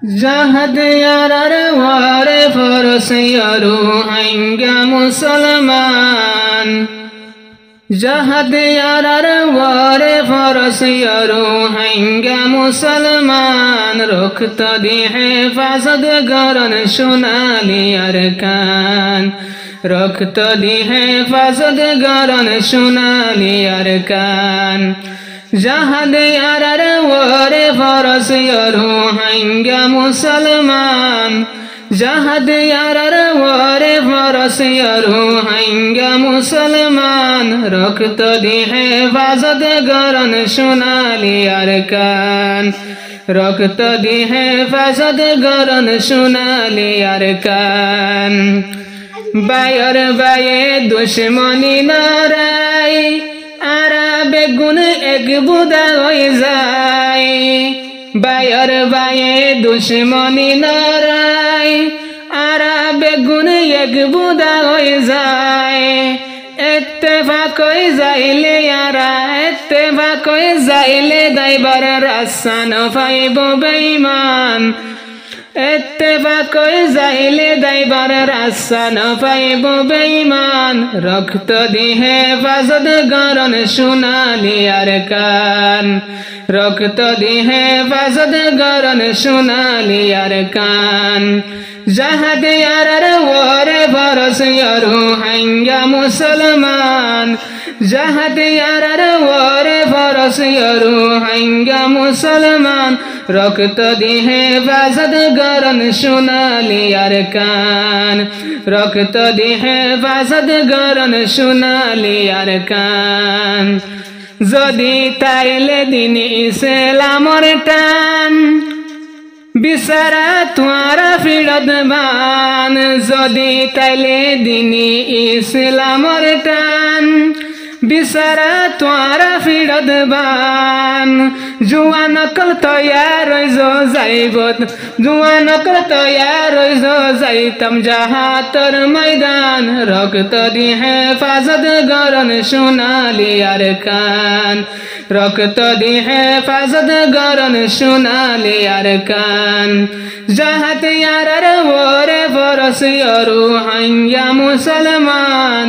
জাহাদ ইয়ারার ওয়ারে ফরসিয়ারু হাঙ্গা মুসলমান জাহাদ ইয়ারার ওয়ারে ফরসিয়ারু হাঙ্গা মুসলমান রখত দি হেফাজত গরন সোনালি আরকান রখত দি হেফাজত গরন সোনালি আরকান জাহাদ ইয়ারার ওয়ারে ফরসিয়ারু হাঙ্গা মুসলমান জাহাদ ইয়ারার ওয়ারে ফরসিয়ারু হাঙ্গা মুসলমান রখত দি হেফাজত গরন সোনালি আরকান রখত দি হেফাজত গরন সোনালি আরকান বায়র বায়ে দুশ্মনী নরাই আরা বেগুন এক বুদা হয়ে যায় বায়র বায়ে দুশ্মনী নরাই আরা বেগুন এক বুদা হয়ে যায় ইত্তেফাক হয়ে যাইলে আরা ইত্তেফাক হয়ে যাইলে দাইবার রাস্তা নফাইব বেঈমান ইত্তেফাক হয়ে যাইলে দাইবার রাস্তা নফাইব বেঈমান রক্ত দি হেফাজত গরন সোনালি আরকান রক্ত দি হেফাজত গরন সোনালি আরকান জাহাদ ইয়ারার ওয়ারে ফরসিয়ারু হাঙ্গা মুসলমান জাহাদ ইয়ারার ওয়ারে ফরসিয়ারু হাঙ্গা মুসলমান রক্ত দি হেফাজত গরন সোনালি আরকান রক্ত দি হেফাজত গরন সোনালি আরকান যদি তাইলে দিন ইসলামর টান বিচারা তোয়ারা ফিরত বান যদি তাইলে দিন ইসলামর টান বিচারা তোয়ারা ফিরত বান জুয়ানকল তৈয়ার হইজ যাইবত জুয়ানকল তৈয়ার হইজ যাইতাম জাহাতর ময়দান রক্ত দি হেফাজত গরন সোনালি আরকান রক্ত দি হেফাজত গরন সোনালি আরকান জাহাদ ইয়ারার ওয়ারে ফরসিয়ারু হাঙ্গা মুসলমান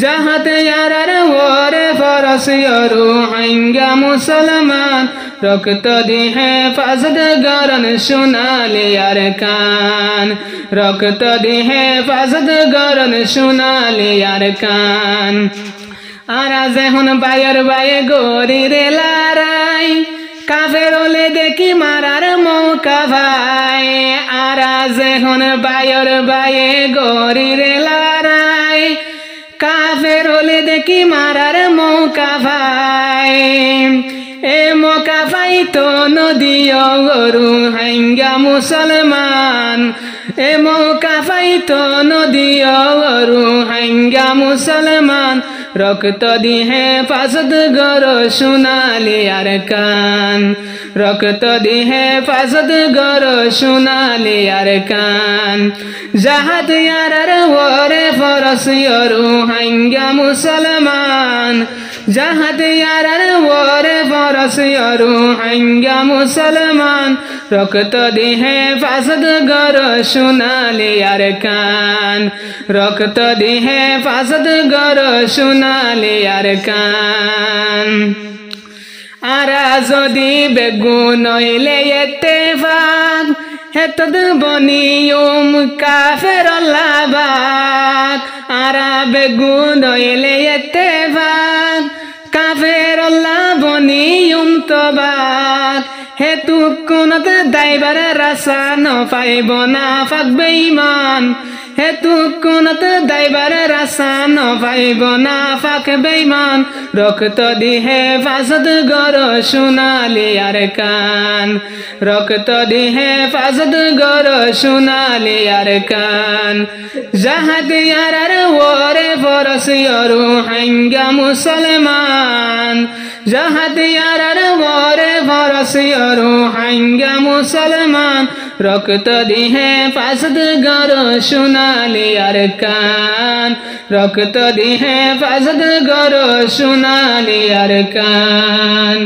জাহাদ ইয়ারার ওয়ারে ফরসিয়ারু হাঙ্গা মুসলমান রক্ত দি হেফাজত গরন সোনালি আরকান রক্ত দি হেফাজত গরন সোনালি আরকান আরা যেহন বায়র বায়ে গরি রে লারাই কাফের হলে দেখি মারার মৌকা ভাই আরা যেহন বায়র বায়ে গরি রে লারাই কাফের হলে দেখি মারার মৌকা ভাই এ মৌকা ভাই তো নদীয় গরু হাঙ্গা মুসলমান এ মৌকা ভাই তো নদীয় গরু হাঙ্গা মুসলমান রক্ত দি হেফাজত গর সোনালি আরকান রক্ত দি হেফাজত গর সোনালি আরকান জাহাদ ইয়ারার ওয়ারে ফরসিয়ারু হাঙ্গা মুসলমান জাহাদ ইয়ারার ওয়ারে ফরসিয়ারু হাঙ্গা মুসলমান রক্ত দি হেফাজত গর সোনালি আরকান রক্ত দি হেফাজত গর সোনালি আরকান আরা যদি বেগুন হইলে ইত্তেফাক হেতদ বনিয়ম কাফের লাবাক আরা বেগুন হইলে ইত্তেফাক কাফের বনিয়ম তবাক হেতু কোনত দাইবার রাসা নফাইব না ফাক বেঈমান হেতু কোনত দাইবার রাসা নফাইব না ফাক বেঈমান রক্ত দি হেফাজত গর সোনালি আরকান রক্ত দি হেফাজত গর সোনালি আরকান জাহাদ ইয়ারার ওয়ারে ফরসিয়ারু হাঙ্গা মুসলমান জাহাদ ইয়ারার ওয়ারে ফরসিয়ারু হাঙ্গা মুসলমান রক্ত দি হেফাজত গর সোনালি আরকান রক্ত দি হেফাজত গর সোনালি আরকান।